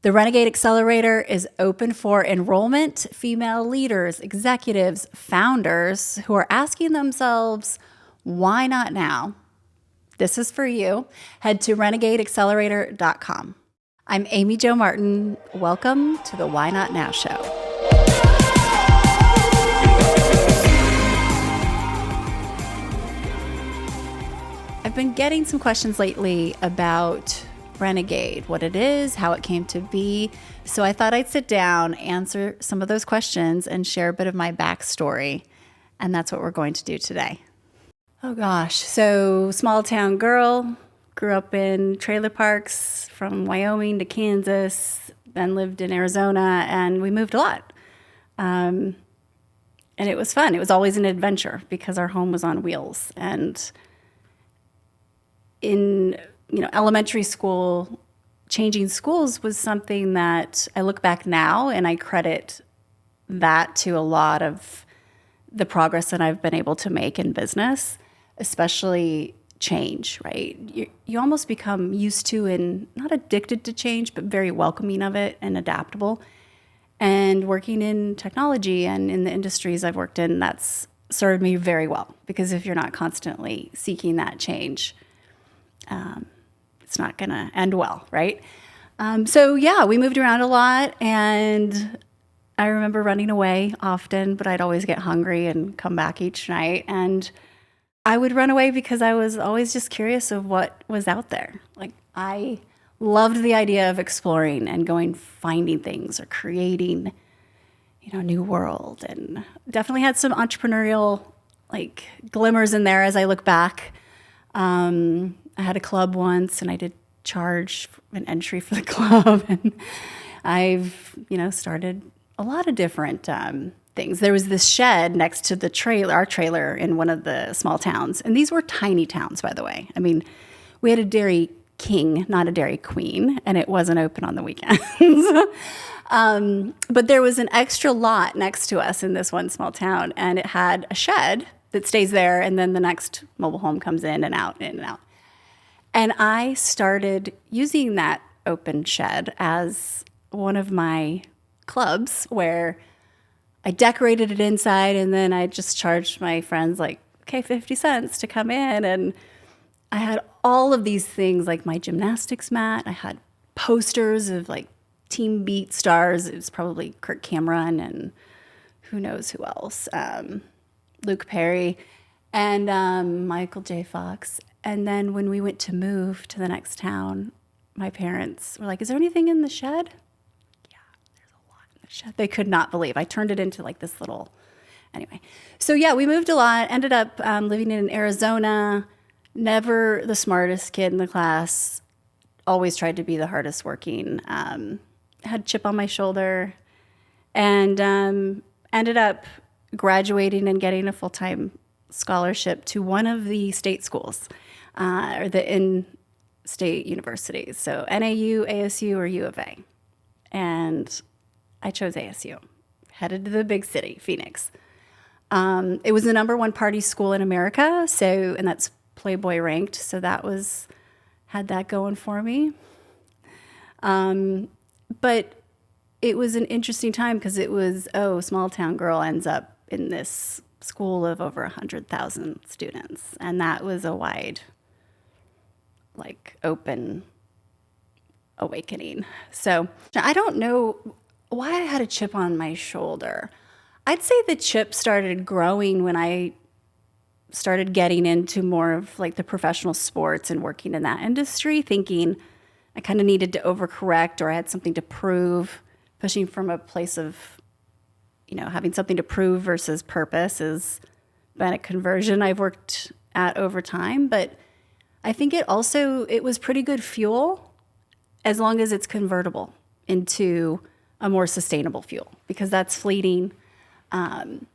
The Renegade Accelerator is open for enrollment, female leaders, executives, founders who are asking themselves, why not now? This is for you. Head to renegadeaccelerator.com. I'm Amy Jo Martin. Welcome to the Why Not Now Show. I've been getting some questions lately about Renegade, what it is, how it came to be. So I thought I'd sit down, answer some of those questions, and share a bit of my backstory. And that's what we're going to do today. Oh gosh, so small town girl, grew up in trailer parks from Wyoming to Kansas, then lived in Arizona, and we moved a lot. And it was fun. It was always an adventure because our home was on wheels. And in elementary school, changing schools was something that I look back now and I credit that to a lot of the progress that I've been able to make in business, especially change, right? You almost become used to and not addicted to change, but very welcoming of it and adaptable. And working in technology and in the industries I've worked in, that's served me very well, because if you're not constantly seeking that change, it's not going to end well, right? So we moved around a lot, and I remember running away often, but I'd always get hungry and come back each night. And I would run away because I was always just curious of what was out there. Like, I loved the idea of exploring and going, finding things or creating, a new world, and definitely had some entrepreneurial glimmers in there as I look back. I had a club once, and I did charge an entry for the club, and I've, started a lot of different things. There was this shed next to the trailer, our trailer in one of the small towns, and these were tiny towns, by the way. I mean, we had a Dairy King, not a Dairy Queen, and it wasn't open on the weekends. But there was an extra lot next to us in this one small town, and it had a shed that stays there, and then the next mobile home comes in and out, in and out. And I started using that open shed as one of my clubs where I decorated it inside, and then I just charged my friends 50 cents to come in. And I had all of these things, like my gymnastics mat. I had posters of Team Beat stars. It was probably Kirk Cameron and who knows who else, Luke Perry and Michael J. Fox. And then when we went to move to the next town, my parents were like, "Is there anything in the shed?" Yeah, there's a lot in the shed. They could not believe. I turned it into this little, anyway. So we moved a lot, ended up living in Arizona, never the smartest kid in the class, always tried to be the hardest working, had a chip on my shoulder, and ended up graduating and getting a full-time scholarship to one of the state schools, or the in-state universities. So NAU, ASU, or U of A. And I chose ASU, headed to the big city, Phoenix. It was the #1 party school in America, and that's Playboy ranked, so had that going for me. But it was an interesting time because it was, small town girl ends up in this school of over 100,000 students. And that was a wide, open awakening. So I don't know why I had a chip on my shoulder. I'd say the chip started growing when I started getting into more of the professional sports and working in that industry, thinking I kind of needed to overcorrect, or I had something to prove, pushing from a place of having something to prove versus purpose has been a conversion I've worked at over time. But I think it was pretty good fuel as long as it's convertible into a more sustainable fuel, because that's fleeting. And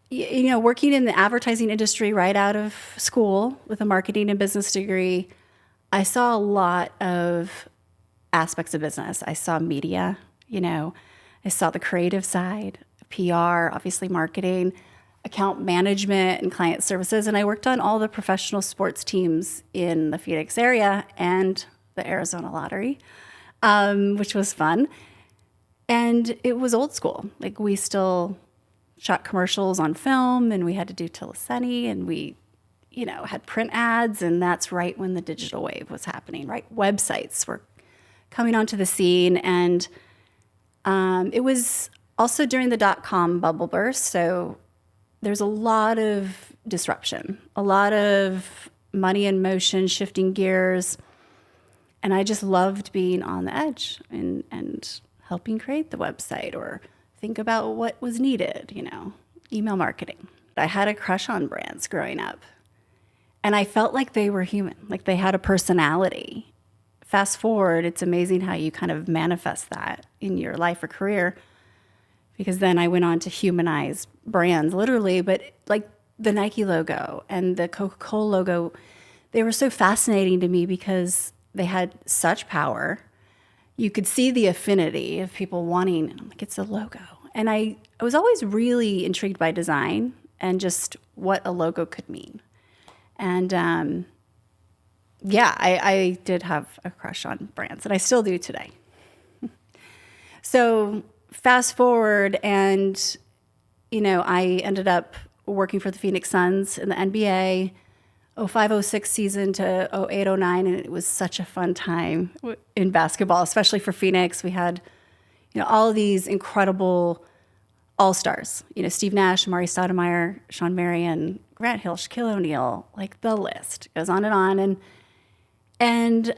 working in the advertising industry right out of school with a marketing and business degree, I saw a lot of aspects of business. I saw media, I saw the creative side, PR, obviously marketing, account management, and client services. And I worked on all the professional sports teams in the Phoenix area and the Arizona Lottery. which was fun. And it was old school. Like we still shot commercials on film, and we had to do telecine, and we, had print ads. And that's right when the digital wave was happening, right? Websites were coming onto the scene. And it was also during the dot-com bubble burst. So there's a lot of disruption, a lot of money in motion, shifting gears. And I just loved being on the edge and helping create the website or think about what was needed, email marketing. I had a crush on brands growing up, and I felt like they were human, like they had a personality. Fast forward, it's amazing how you kind of manifest that in your life or career, because then I went on to humanize brands literally, but like the Nike logo and the Coca-Cola logo, they were so fascinating to me because they had such power. You could see the affinity of people wanting, and I'm like, it's a logo. And I was always really intrigued by design and just what a logo could mean. And I did have a crush on brands, and I still do today. So fast forward, and, I ended up working for the Phoenix Suns in the NBA, 05-06 season to 08-09, and it was such a fun time in basketball, especially for Phoenix. We had, all of these incredible all-stars, Steve Nash, Amari Stoudemire, Sean Marion, Grant Hill, Shaquille O'Neal, like the list goes on. And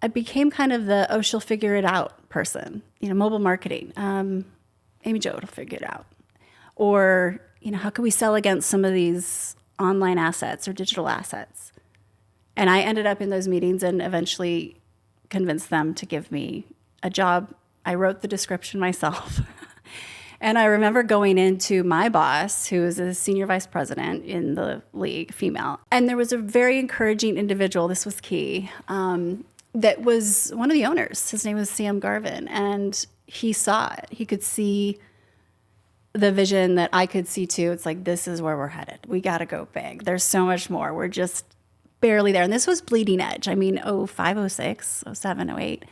I became kind of the, she'll figure it out person, mobile marketing. Amy Jo will figure it out. Or, how can we sell against some of these online assets or digital assets? And I ended up in those meetings and eventually convinced them to give me a job. I wrote the description myself. And I remember going into my boss, who was a senior vice president in the league, female. And there was a very encouraging individual, this was key, that was one of the owners. His name was Sam Garvin. And he saw it. He could see the vision that I could see too. It's like, this is where we're headed. We got to go big. There's so much more. We're just barely there. And this was bleeding edge. I mean, 05, 06, 07, 08.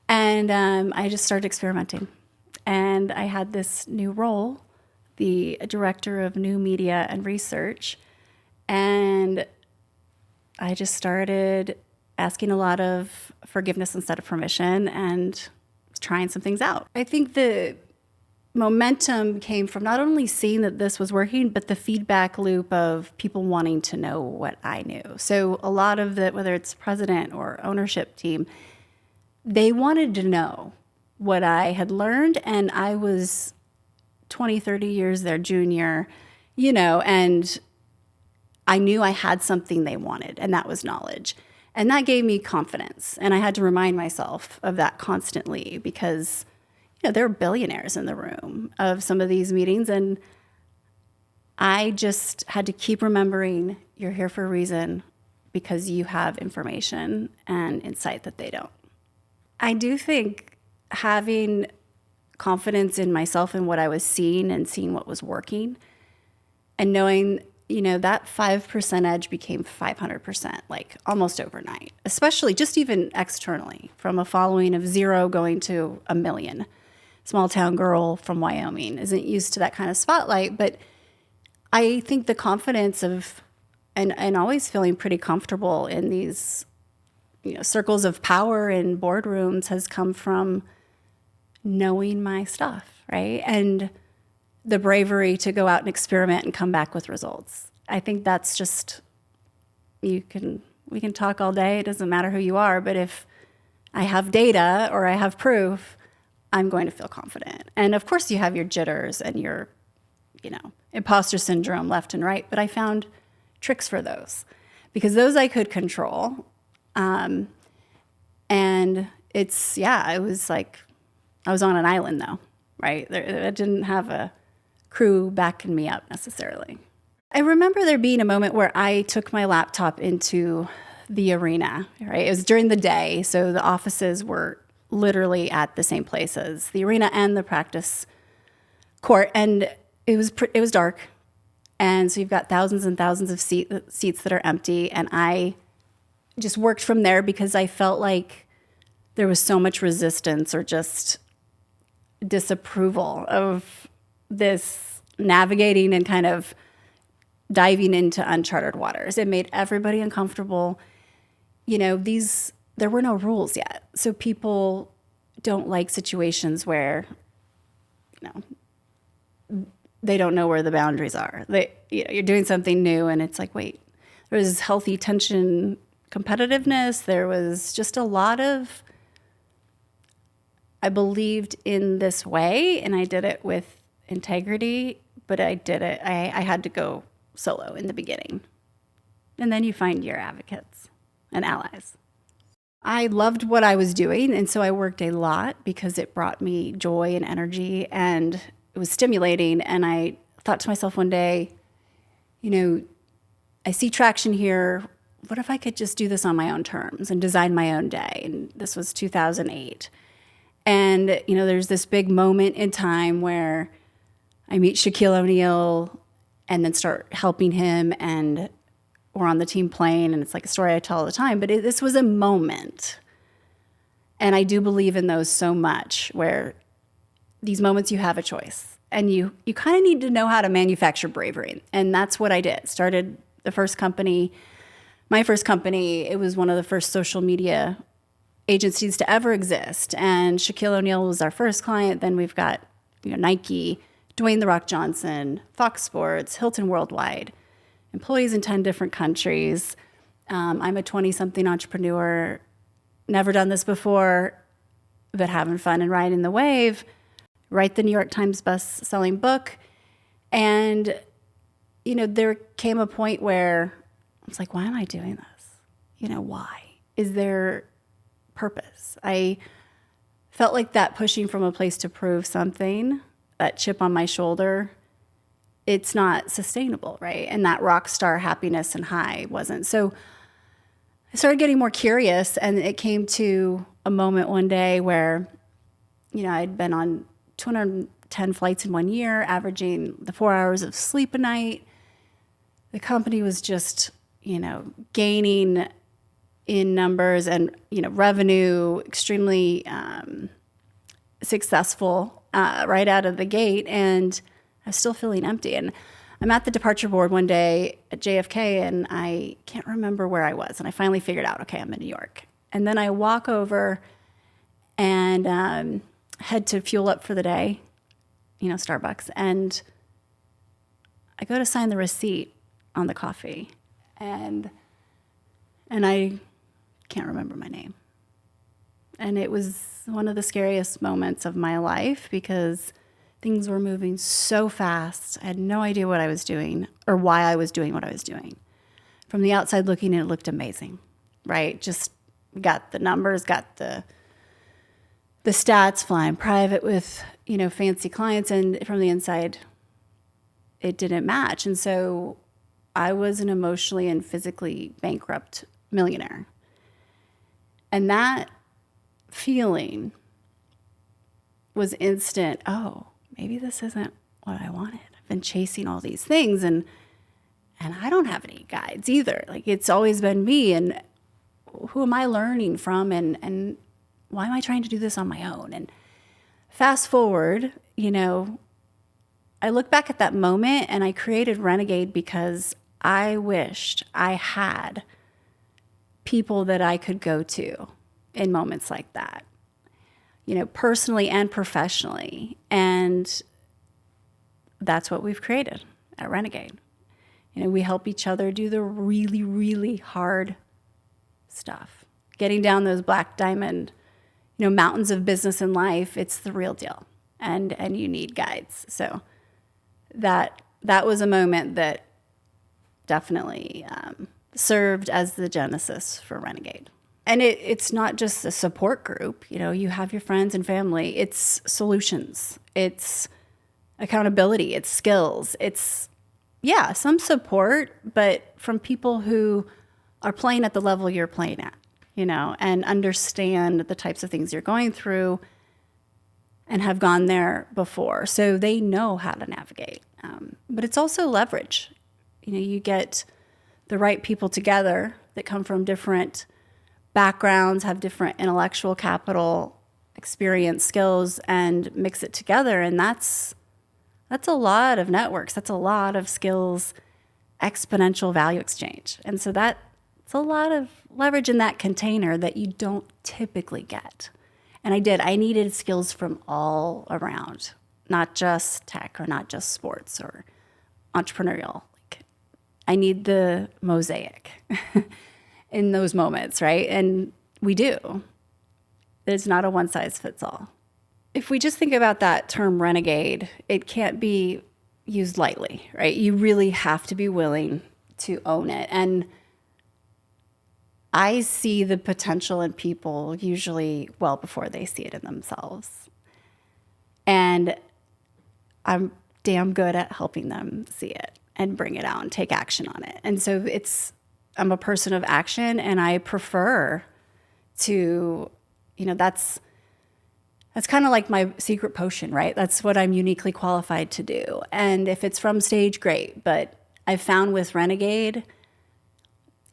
And I just started experimenting. And I had this new role, the director of new media and research. And I just started asking a lot of forgiveness instead of permission and trying some things out. I think the momentum came from not only seeing that this was working, but the feedback loop of people wanting to know what I knew. So a lot of the, whether it's president or ownership team, they wanted to know what I had learned. And I was 20, 30 years their junior, and I knew I had something they wanted, and that was knowledge. And that gave me confidence. And I had to remind myself of that constantly because there are billionaires in the room of some of these meetings. And I just had to keep remembering, you're here for a reason because you have information and insight that they don't. I do think having confidence in myself and what I was seeing and seeing what was working and knowing, that 5% edge became 500%, like almost overnight, especially just even externally from a following of 0 going to 1 million. Small town girl from Wyoming isn't used to that kind of spotlight, but I think the confidence of, and always feeling pretty comfortable in these, circles of power in boardrooms has come from knowing my stuff, right? And the bravery to go out and experiment and come back with results. I think that's just, we can talk all day. It doesn't matter who you are, but if I have data or I have proof, I'm going to feel confident. And of course you have your jitters and your, imposter syndrome left and right, but I found tricks for those because those I could control. And it's, it was like, I was on an island though, right? I didn't have a crew backing me up necessarily. I remember there being a moment where I took my laptop into the arena, right? It was during the day, so the offices were literally at the same places, the arena and the practice court, and it was dark. And so you've got thousands and thousands of seats that are empty, and I just worked from there because I felt like there was so much resistance or just disapproval of this navigating and kind of diving into uncharted waters. It made everybody uncomfortable. There were no rules yet. So people don't like situations where, they don't know where the boundaries are. You're doing something new and it's like, wait, there was healthy tension, competitiveness. There was just a lot of, I believed in this way and I did it with integrity, but I had to go solo in the beginning. And then you find your advocates and allies. I loved what I was doing, and so I worked a lot because it brought me joy and energy, and it was stimulating. And I thought to myself one day, I see traction here. What if I could just do this on my own terms and design my own day? And this was 2008. And, there's this big moment in time where I meet Shaquille O'Neal and then start helping him, and we're on the team plane, and it's like a story I tell all the time, but this was a moment. And I do believe in those so much, where these moments you have a choice, and you kind of need to know how to manufacture bravery. And that's what I did. Started the first company, my first company. It was one of the first social media agencies to ever exist. And Shaquille O'Neal was our first client. Then we've got Nike, Dwayne "The Rock" Johnson, Fox Sports, Hilton Worldwide, employees in 10 different countries. I'm a 20-something entrepreneur, never done this before, but having fun and riding the wave. Write the New York Times best-selling book. And, there came a point where I was like, why am I doing this? Why? Is there purpose? I felt like that pushing from a place to prove something, that chip on my shoulder, it's not sustainable, right? And that rock star happiness and high wasn't. So I started getting more curious, and it came to a moment one day where, I'd been on 210 flights in 1 year, averaging the 4 hours of sleep a night. The company was just, gaining in numbers and, revenue, extremely successful right out of the gate. And I was still feeling empty. And I'm at the departure board one day at JFK, and I can't remember where I was. And I finally figured out, okay, I'm in New York. And then I walk over and head to fuel up for the day, Starbucks. And I go to sign the receipt on the coffee. And I can't remember my name. And it was one of the scariest moments of my life because things were moving so fast. I had no idea what I was doing or why I was doing what I was doing. From the outside looking in, it looked amazing, right? Just got the numbers, got the stats, flying private with, fancy clients. And from the inside, it didn't match. And so I was an emotionally and physically bankrupt millionaire. And that feeling was instant. Oh, maybe this isn't what I wanted. I've been chasing all these things and I don't have any guides either. Like, it's always been me, and who am I learning from, and why am I trying to do this on my own? And fast forward, I look back at that moment and I created Renegade because I wished I had people that I could go to in moments like that, personally and professionally. And that's what we've created at Renegade. We help each other do the really, really hard stuff. Getting down those black diamond, mountains of business and life, it's the real deal. And you need guides. So that was a moment that definitely served as the genesis for Renegade. And it's not just a support group. You have your friends and family. It's solutions. It's accountability. It's skills. It's, some support, but from people who are playing at the level you're playing at, and understand the types of things you're going through and have gone there before. So they know how to navigate. But it's also leverage. You get the right people together that come from different backgrounds, have different intellectual capital, experience, skills, and mix it together. And that's a lot of networks. That's a lot of skills, exponential value exchange. And so that's a lot of leverage in that container that you don't typically get. And I needed skills from all around, not just tech or not just sports or entrepreneurial. Like, I need the mosaic in those moments, right? And we do. It's not a one size fits all. If we just think about that term renegade, it can't be used lightly, right? You really have to be willing to own it. And I see the potential in people usually well before they see it in themselves. And I'm damn good at helping them see it and bring it out and take action on it. And so I'm a person of action, and I prefer to, that's kind of like my secret potion, right? That's what I'm uniquely qualified to do. And if it's from stage, great. But I've found with Renegade,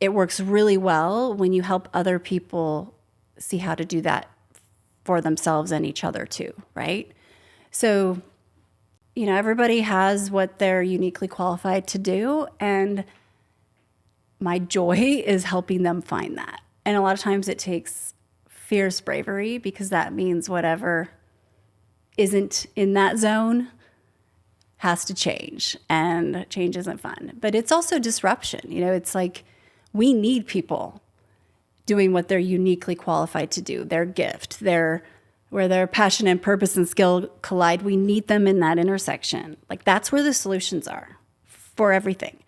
it works really well when you help other people see how to do that for themselves and each other too, right? So, everybody has what they're uniquely qualified to do, and my joy is helping them find that. And a lot of times it takes fierce bravery, because that means whatever isn't in that zone has to change, and change isn't fun. But it's also disruption. It's like we need people doing what they're uniquely qualified to do, their gift, where their passion and purpose and skill collide. We need them in that intersection. Like, that's where the solutions are for everything.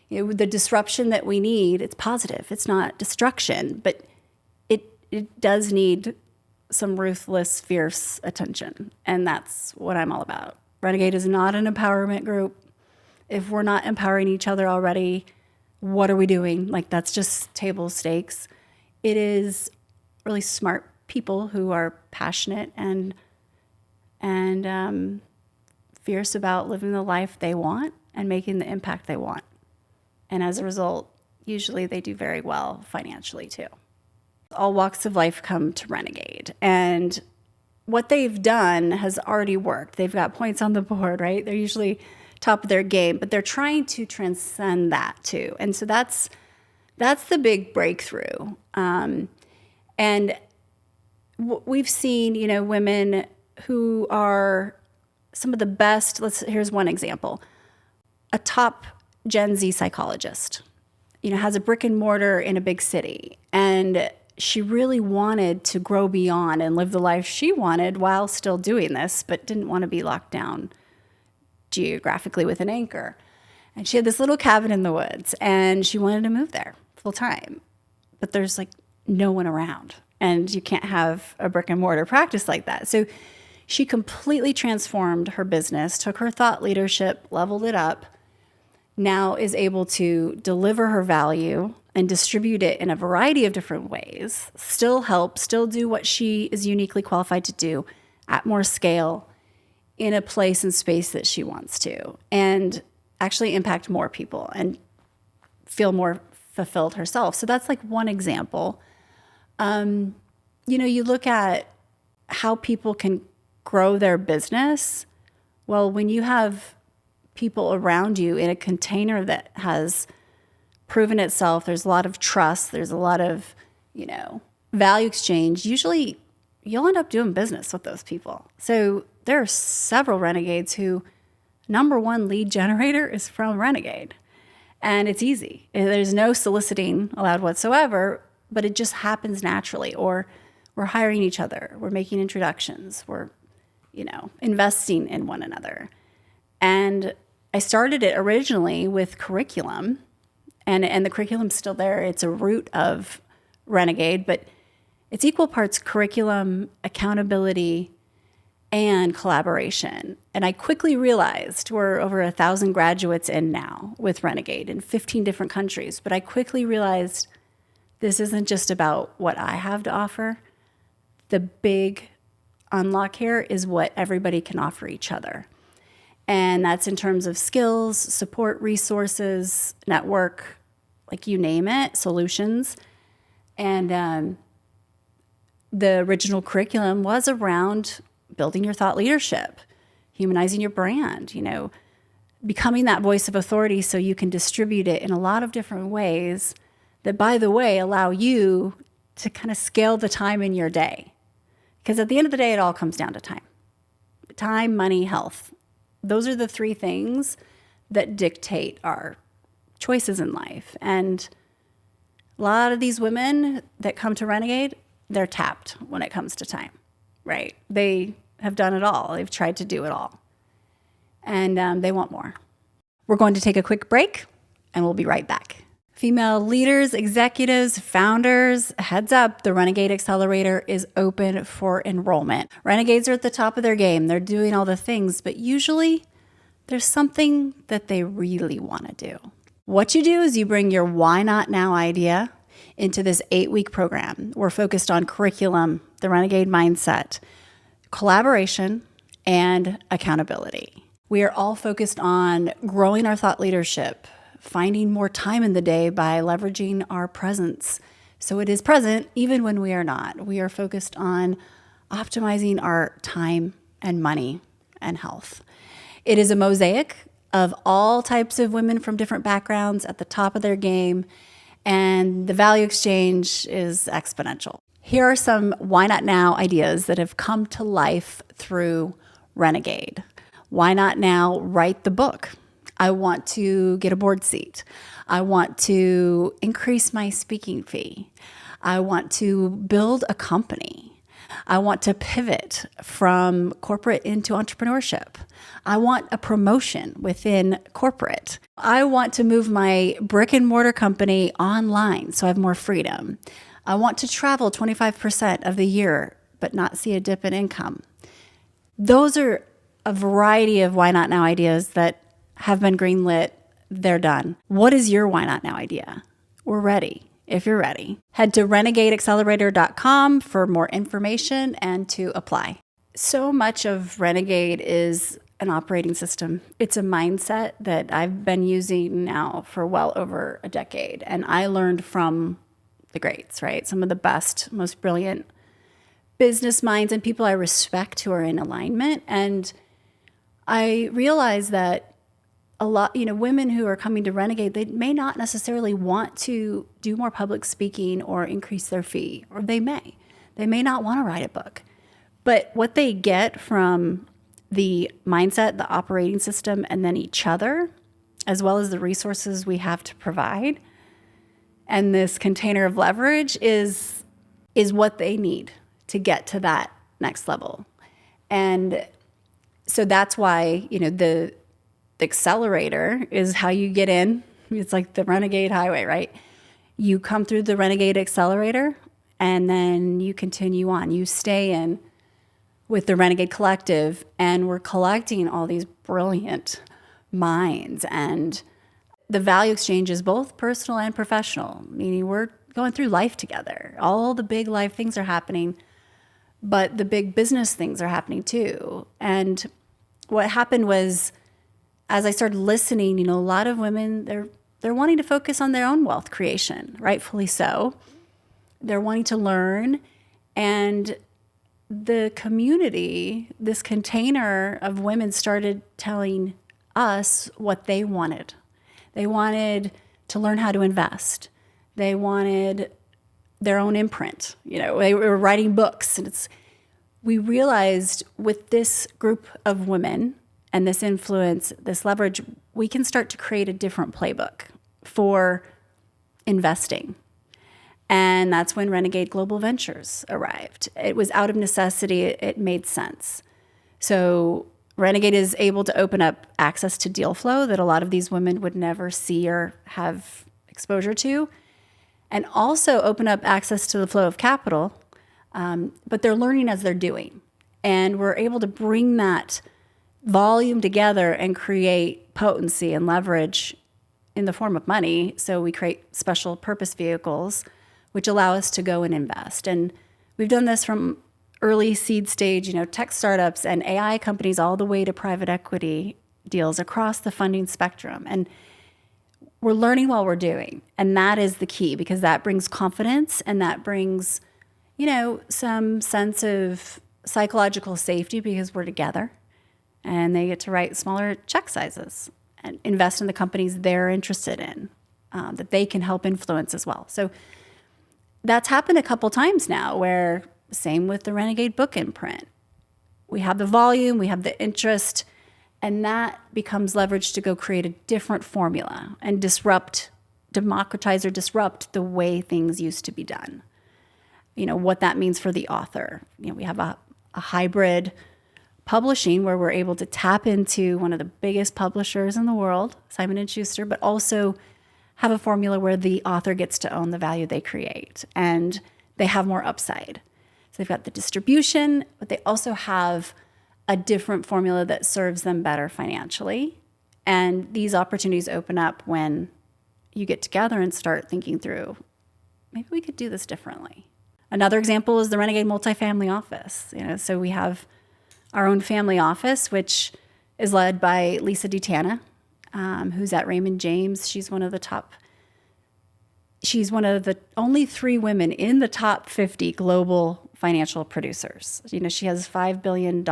The disruption that we need, it's positive. It's not destruction, but it does need some ruthless, fierce attention. And that's what I'm all about. Renegade is not an empowerment group. If we're not empowering each other already, what are we doing? Like, that's just table stakes. It is really smart people who are passionate and fierce about living the life they want and making the impact they want. And as a result, usually they do very well financially too. All walks of life come to Renegade, and what they've done has already worked. They've got points on the board, right? They're usually top of their game, but they're trying to transcend that too. And so that's the big breakthrough. And we've seen, women who are some of the best. Here's one example. A top Gen Z psychologist, has a brick and mortar in a big city, and she really wanted to grow beyond and live the life she wanted while still doing this, but didn't want to be locked down geographically with an anchor. And she had this little cabin in the woods, and she wanted to move there full time, but there's like no one around, and you can't have a brick and mortar practice like that. So she completely transformed her business, took her thought leadership, leveled it up, now is able to deliver her value and distribute it in a variety of different ways, still do what she is uniquely qualified to do at more scale in a place and space that she wants to, and actually impact more people and feel more fulfilled herself. So that's like one example. You look at how people can grow their business. Well, when you have people around you in a container that has proven itself, there's a lot of trust, there's a lot of, value exchange, usually you'll end up doing business with those people. So there are several Renegades who number one lead generator is from Renegade. And it's easy. There's no soliciting allowed whatsoever, but it just happens naturally. Or we're hiring each other. We're making introductions. We're, investing in one another. And I started it originally with curriculum, and the curriculum's still there. It's a root of Renegade, but it's equal parts curriculum, accountability, and collaboration. And I quickly realized we're over 1,000 graduates in now with Renegade in 15 different countries. But I quickly realized this isn't just about what I have to offer. The big unlock here is what everybody can offer each other. And that's in terms of skills, support, resources, network, like you name it, solutions. And the original curriculum was around building your thought leadership, humanizing your brand, becoming that voice of authority so you can distribute it in a lot of different ways that, by the way, allow you to kind of scale the time in your day. Because at the end of the day, it all comes down to time. Time, money, health. Those are the three things that dictate our choices in life. And a lot of these women that come to Renegade, they're tapped when it comes to time, right? They have done it all. They've tried to do it all. And they want more. We're going to take a quick break, and we'll be right back. Female leaders, executives, founders, heads up, the Renegade Accelerator is open for enrollment. Renegades are at the top of their game. They're doing all the things, but usually there's something that they really want to do. What you do is you bring your why not now idea into this 8-week program. We're focused on curriculum, the Renegade mindset, collaboration, and accountability. We are all focused on growing our thought leadership, finding more time in the day by leveraging our presence. So it is present even when we are not. We are focused on optimizing our time and money and health. It is a mosaic of all types of women from different backgrounds at the top of their game, and the value exchange is exponential. Here are some why not now ideas that have come to life through Renegade. Why not now write the book? I want to get a board seat. I want to increase my speaking fee. I want to build a company. I want to pivot from corporate into entrepreneurship. I want a promotion within corporate. I want to move my brick and mortar company online so I have more freedom. I want to travel 25% of the year, but not see a dip in income. Those are a variety of why not now ideas that have been greenlit. They're done. What is your why not now idea? We're ready. If you're ready, head to renegadeaccelerator.com for more information and to apply. So much of Renegade is an operating system. It's a mindset that I've been using now for well over a decade. And I learned from the greats, right? Some of the best, most brilliant business minds and people I respect who are in alignment. And I realized that a lot, women who are coming to Renegade, they may not necessarily want to do more public speaking or increase their fee, or they may not want to write a book. But what they get from the mindset, the operating system, and then each other, as well as the resources we have to provide, and this container of leverage is what they need to get to that next level. And so that's why, the accelerator is how you get in. It's like the Renegade Highway, right? You come through the Renegade Accelerator and then you continue on. You stay in with the Renegade Collective, and we're collecting all these brilliant minds. And the value exchange is both personal and professional, meaning we're going through life together. All the big life things are happening, but the big business things are happening too. And what happened was, as I started listening, a lot of women, they're wanting to focus on their own wealth creation, rightfully so. They're wanting to learn, and the community, this container of women, started telling us what they wanted. They wanted to learn how to invest. They wanted their own imprint. They were writing books, and we realized with this group of women and this influence, this leverage, we can start to create a different playbook for investing. And that's when Renegade Global Ventures arrived. It was out of necessity. It made sense. So Renegade is able to open up access to deal flow that a lot of these women would never see or have exposure to, and also open up access to the flow of capital, but they're learning as they're doing. And we're able to bring that volume together and create potency and leverage in the form of money. So we create special purpose vehicles, which allow us to go and invest. And we've done this from early seed stage, tech startups and AI companies, all the way to private equity deals across the funding spectrum. And we're learning while we're doing. And that is the key, because that brings confidence and that brings, some sense of psychological safety because we're together, and they get to write smaller check sizes and invest in the companies they're interested in, that they can help influence as well. So that's happened a couple times now, where same with the Renegade book imprint. We have the volume, we have the interest, and that becomes leverage to go create a different formula and democratize or disrupt the way things used to be done. What that means for the author. We have a hybrid publishing where we're able to tap into one of the biggest publishers in the world, Simon & Schuster, but also have a formula where the author gets to own the value they create and they have more upside. So they've got the distribution, but they also have a different formula that serves them better financially. And these opportunities open up when you get together and start thinking through, maybe we could do this differently. Another example is the Renegade multifamily office. So we have our own family office, which is led by Lisa DeTana, who's at Raymond James. She's one of the only 3 women in the top 50 global financial producers. She has $5 billion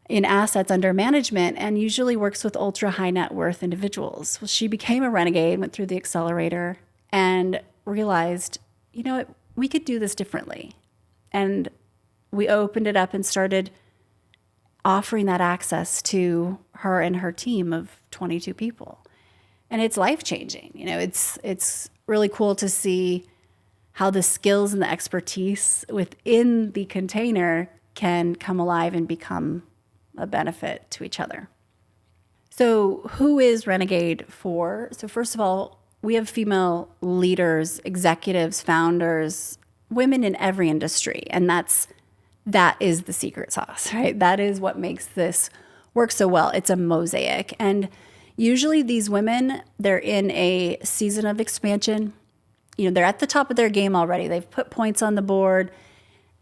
in assets under management and usually works with ultra high net worth individuals. Well, she became a Renegade, went through the accelerator, and realized, we could do this differently. And we opened it up and started offering that access to her and her team of 22 people. And it's life-changing. It's really cool to see how the skills and the expertise within the container can come alive and become a benefit to each other. So who is Renegade for? So first of all, we have female leaders, executives, founders, women in every industry. And that is the secret sauce, right? That is what makes this work so well. It's a mosaic. And usually these women, they're in a season of expansion. They're at the top of their game already. They've put points on the board,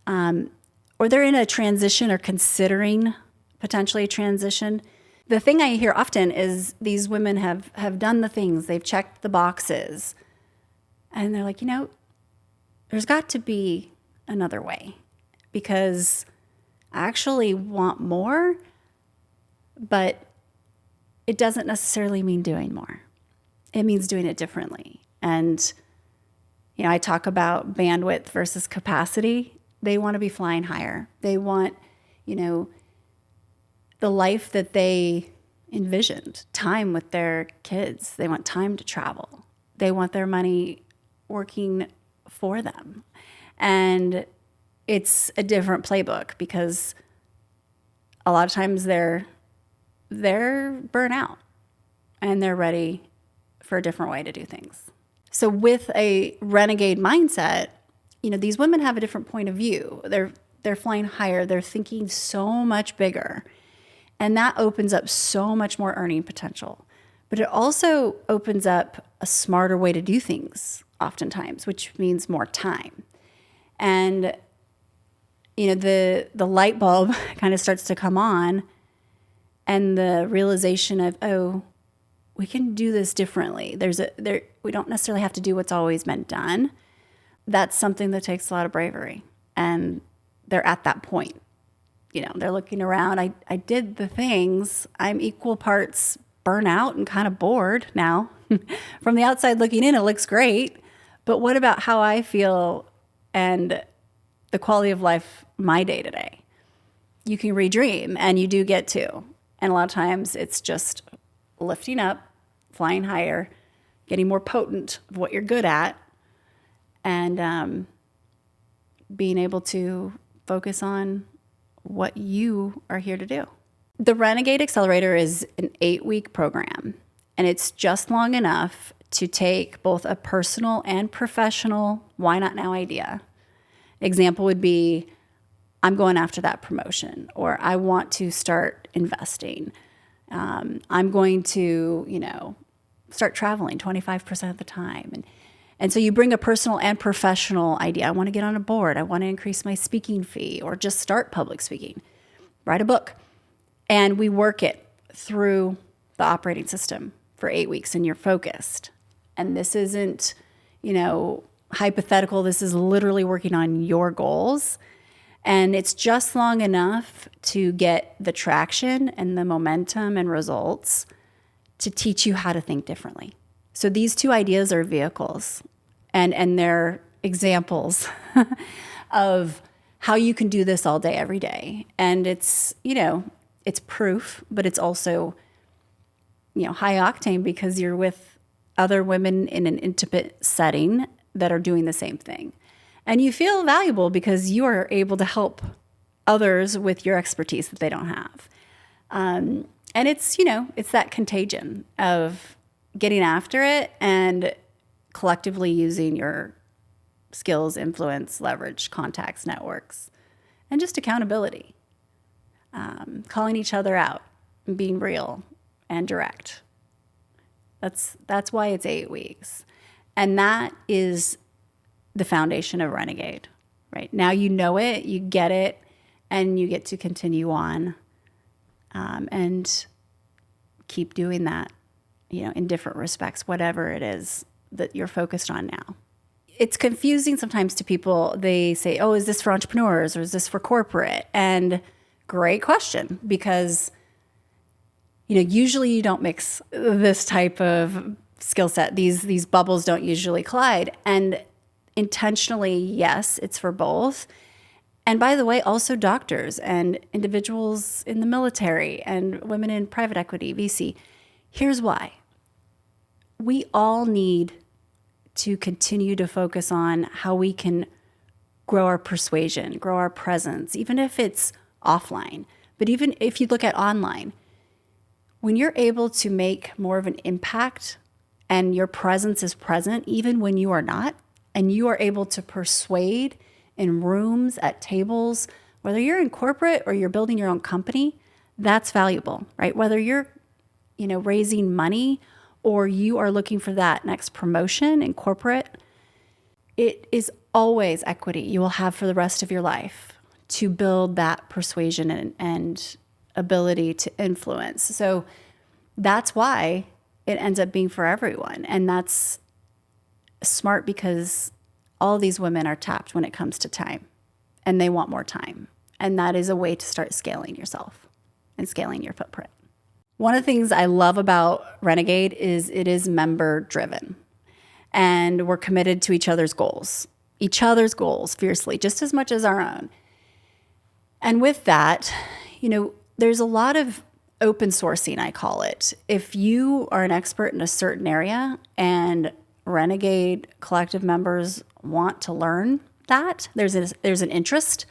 or they're in a transition or considering potentially a transition. The thing I hear often is these women have done the things, they've checked the boxes, and they're like, there's got to be another way, because I actually want more, but it doesn't necessarily mean doing more. It means doing it differently. And I talk about bandwidth versus capacity. They want to be flying higher. They want, the life that they envisioned, time with their kids. They want time to travel. They want their money working for them. And it's a different playbook, because a lot of times they're burnt out and they're ready for a different way to do things. So with a Renegade mindset, these women have a different point of view. They're flying higher. They're thinking so much bigger. And that opens up so much more earning potential. But it also opens up a smarter way to do things oftentimes, which means more time. And, the light bulb kind of starts to come on, and the realization of, we can do this differently. We don't necessarily have to do what's always been done. That's something that takes a lot of bravery. And they're at that point. They're looking around. I did the things. I'm equal parts burnout and kind of bored now. From the outside looking in, it looks great. But what about how I feel and the quality of life my day to day? You can redream, and you do get to. And a lot of times it's just lifting up, flying higher, getting more potent of what you're good at, and being able to focus on what you are here to do. The Renegade Accelerator is an 8-week program, and it's just long enough to take both a personal and professional why not now idea. Example would be, I'm going after that promotion, or I want to start investing. I'm going to, start traveling 25% of the time. And so you bring a personal and professional idea. I want to get on a board. I want to increase my speaking fee, or just start public speaking. Write a book. And we work it through the operating system for 8 weeks and you're focused. And this isn't, hypothetical. This is literally working on your goals. And it's just long enough to get the traction and the momentum and results to teach you how to think differently. So these two ideas are vehicles and they're examples of how you can do this all day, every day. And it's proof, but it's also, high octane because you're with other women in an intimate setting that are doing the same thing. And you feel valuable because you are able to help others with your expertise that they don't have. And it's that contagion of getting after it and collectively using your skills, influence, leverage, contacts, networks, and just accountability. Calling each other out and being real and direct. That's why it's 8 weeks. And that is the foundation of Renegade, right? Now you know it, you get it, and you get to continue on and keep doing that, in different respects, whatever it is that you're focused on now. It's confusing sometimes to people. They say, oh, is this for entrepreneurs or is this for corporate? And great question, because usually you don't mix this type of skill set. These bubbles don't usually collide. And intentionally, yes, it's for both. And by the way, also doctors and individuals in the military and women in private equity, VC. Here's why. We all need to continue to focus on how we can grow our persuasion, grow our presence, even if it's offline. But even if you look at online, when you're able to make more of an impact and your presence is present, even when you are not, and you are able to persuade in rooms, at tables, whether you're in corporate or you're building your own company, that's valuable, right? Whether you're, raising money or you are looking for that next promotion in corporate, it is always equity you will have for the rest of your life to build that persuasion and ability to influence. So that's why it ends up being for everyone. And that's smart because all these women are tapped when it comes to time and they want more time. And that is a way to start scaling yourself and scaling your footprint. One of the things I love about Renegade is it is member driven and we're committed to each other's goals fiercely, just as much as our own. And with that, there's a lot of open sourcing, I call it. If you are an expert in a certain area and Renegade collective members want to learn that, there's an interest,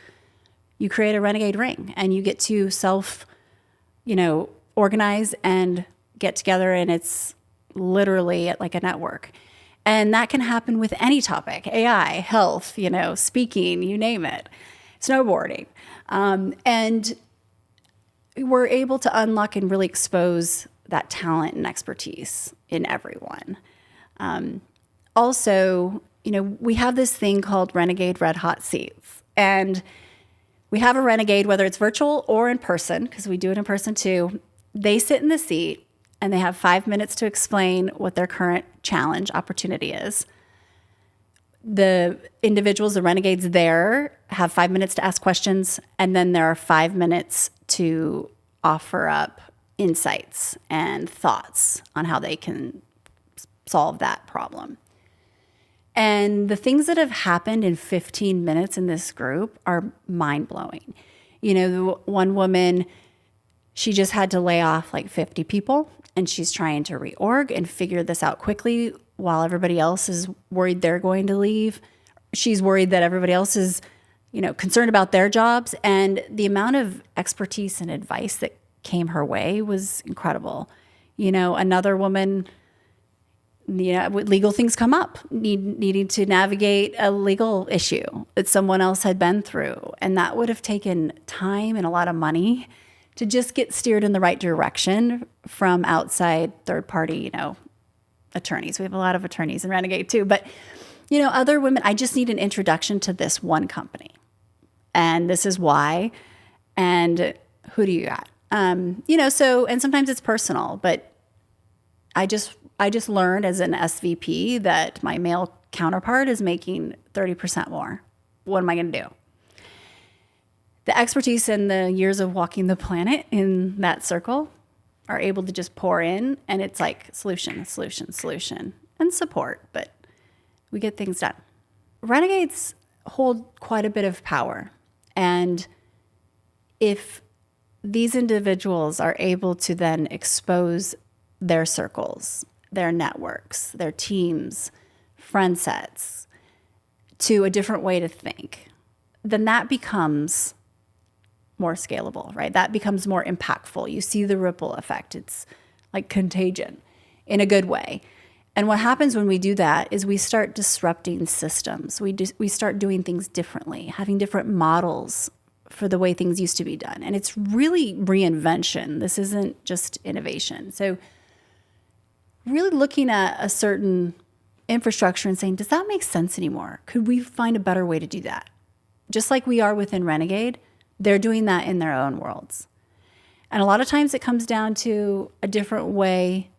you create a Renegade ring and you get to organize and get together, and it's literally like a network. And that can happen with any topic, AI, health, speaking, you name it, snowboarding. And we're able to unlock and really expose that talent and expertise in everyone. Also, we have this thing called Renegade Red Hot Seats. And we have a Renegade, whether it's virtual or in person, because we do it in person too. They sit in the seat and they have 5 minutes to explain what their current challenge opportunity is. The individuals, the Renegades there, have 5 minutes to ask questions, and then there are 5 minutes to offer up insights and thoughts on how they can solve that problem. And the things that have happened in 15 minutes in this group are mind-blowing. The one woman, she just had to lay off like 50 people, and she's trying to reorg and figure this out quickly while everybody else is worried they're going to leave. She's worried that everybody else is, concerned about their jobs. And the amount of expertise and advice that came her way was incredible. Another woman, legal things come up, needing to navigate a legal issue that someone else had been through. And that would have taken time and a lot of money to just get steered in the right direction from outside third-party, attorneys. We have a lot of attorneys in Renegade too. But, other women, I just need an introduction to this one company. And this is why. And who do you got? And sometimes it's personal, but I just learned as an SVP that my male counterpart is making 30% more. What am I going to do? The expertise and the years of walking the planet in that circle are able to just pour in, and it's like solution, solution, solution, and support, but we get things done. Renegades hold quite a bit of power. And if these individuals are able to then expose their circles, their networks, their teams, friend sets to a different way to think, then that becomes more scalable, right? That becomes more impactful. You see the ripple effect. It's like contagion in a good way. And what happens when we do that is we start disrupting systems. We start doing things differently, having different models for the way things used to be done. And it's really reinvention. This isn't just innovation. So really looking at a certain infrastructure and saying, does that make sense anymore? Could we find a better way to do that? Just like we are within Renegade, they're doing that in their own worlds. And a lot of times it comes down to a different way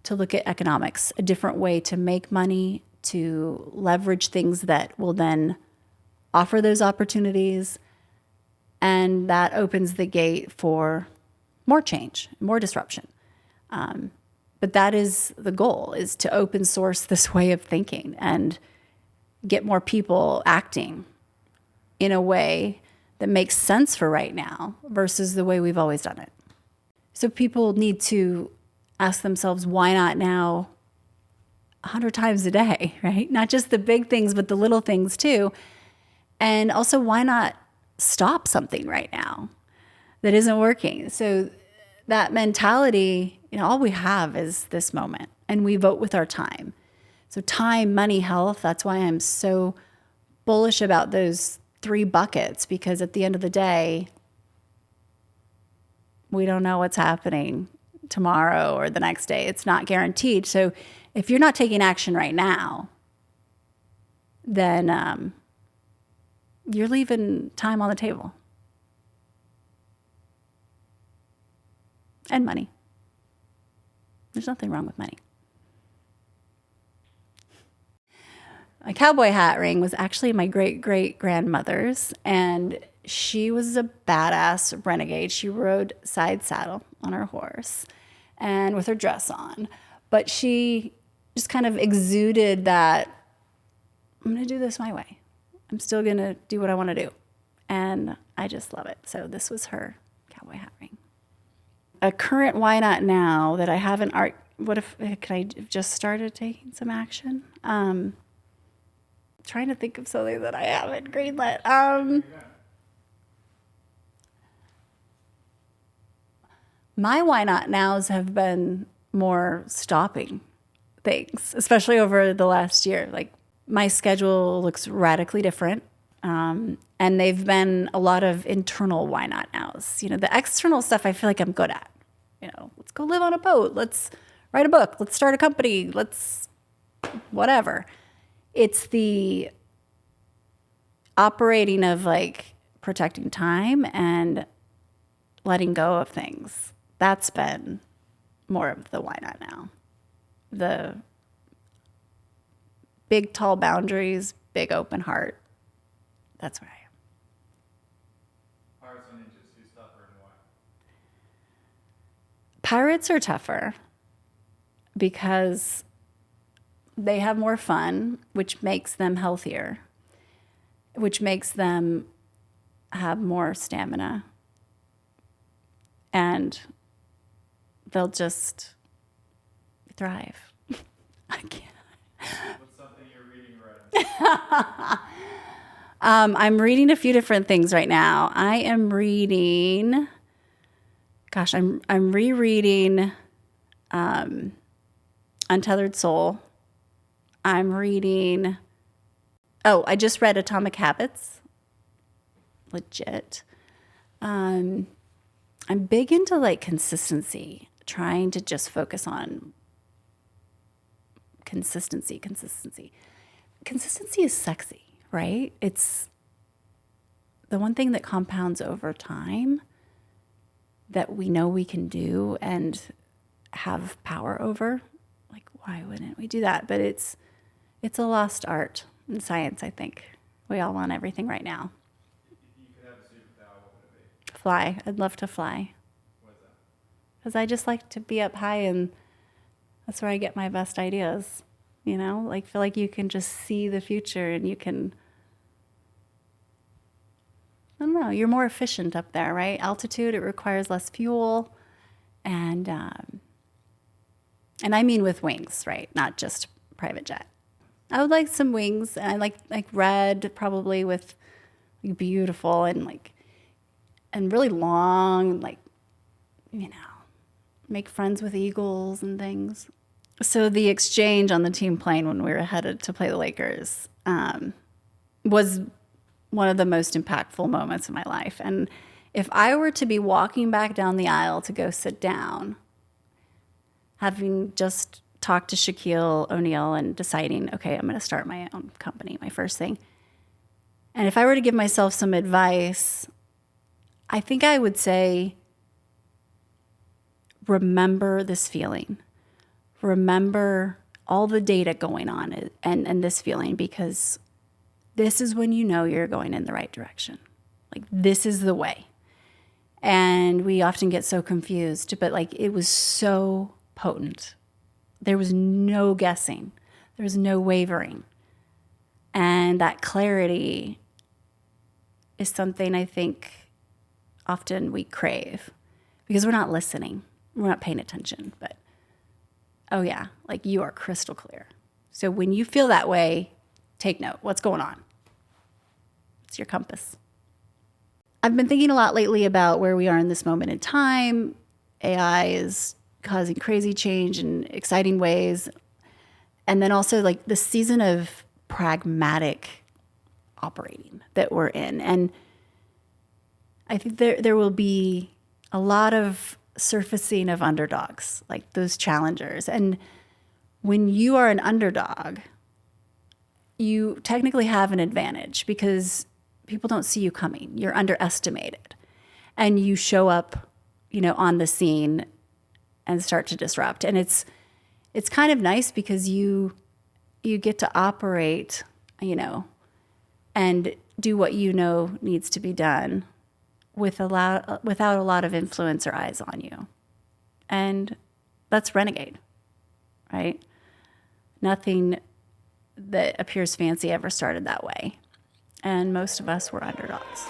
to look at economics, a different way to make money, to leverage things that will then offer those opportunities. And that opens the gate for more change, more disruption. But that is the goal, is to open source this way of thinking and get more people acting in a way that makes sense for right now versus the way we've always done it. So people need to ask themselves, why not now 100 times a day, right? Not just the big things, but the little things too. And also, why not stop something right now that isn't working? So that mentality, all we have is this moment, and we vote with our time. So time, money, health, that's why I'm so bullish about those 3 buckets, because at the end of the day, we don't know what's happening tomorrow or the next day. It's not guaranteed. So if you're not taking action right now, then you're leaving time on the table. And money. There's nothing wrong with money. My cowboy hat ring was actually my great-great-grandmother's, and she was a badass renegade. She rode side saddle on her horse and with her dress on. But she just kind of exuded that, I'm going to do this my way. I'm still going to do what I want to do. And I just love it. So this was her cowboy hat ring. A current why not now that I haven't, what if, could I have just started taking some action? Trying to think of something that I haven't greenlit. My why not nows have been more stopping things, especially over the last year. Like, my schedule looks radically different. And they've been a lot of internal why not nows. The external stuff I feel like I'm good at. Let's go live on a boat. Let's write a book. Let's start a company. Let's whatever. It's the operating of like protecting time and letting go of things. That's been more of the why not now. The big, tall boundaries, big, open heart. That's where I am. Pirates and ninjas, who's tougher and why? Pirates are tougher because they have more fun, which makes them healthier, which makes them have more stamina. And they'll just thrive. I can't. What's something you're reading right now? I'm reading a few different things right now. I am reading, I'm rereading Untethered Soul. I'm reading, I just read Atomic Habits. Legit. I'm big into like consistency, trying to just focus on consistency. Consistency is sexy, right? It's the one thing that compounds over time that we know we can do and have power over. Like, why wouldn't we do that? But it's a lost art in science, I think. We all want everything right now. If you could have a superpower, what would it be? Fly. I'd love to fly. What is that? Because I just like to be up high, and that's where I get my best ideas. You know, like, feel like you can just see the future, and you can, I don't know, you're more efficient up there, right? Altitude, it requires less fuel. And I mean with wings, right? Not just private jet. I would like some wings, and I like red, probably with like beautiful and really long, like, you know, make friends with eagles and things. So the exchange on the team plane when we were headed to play the Lakers was one of the most impactful moments of my life. And if I were to be walking back down the aisle to go sit down, having just talked to Shaquille O'Neal and deciding, okay, I'm going to start my own company, my first thing. And if I were to give myself some advice, I think I would say, remember this feeling. Remember all the data going on and this feeling, because this is when you know you're going in the right direction. Like, this is the way. And we often get so confused, but like, it was so potent. There was no guessing. There was no wavering. And that clarity is something I think often we crave because we're not listening. We're not paying attention. But, oh yeah, like, you are crystal clear. So when you feel that way, take note. What's going on? It's your compass. I've been thinking a lot lately about where we are in this moment in time. AI is causing crazy change in exciting ways. And then also, like, the season of pragmatic operating that we're in. And I think there will be a lot of surfacing of underdogs, like those challengers. And when you are an underdog, you technically have an advantage because people don't see you coming. You're underestimated. And you show up, you know, on the scene and start to disrupt. And it's kind of nice because you get to operate, you know, and do what you know needs to be done without a lot of influence or eyes on you. And that's Renegade, right? Nothing that appears fancy ever started that way. And most of us were underdogs.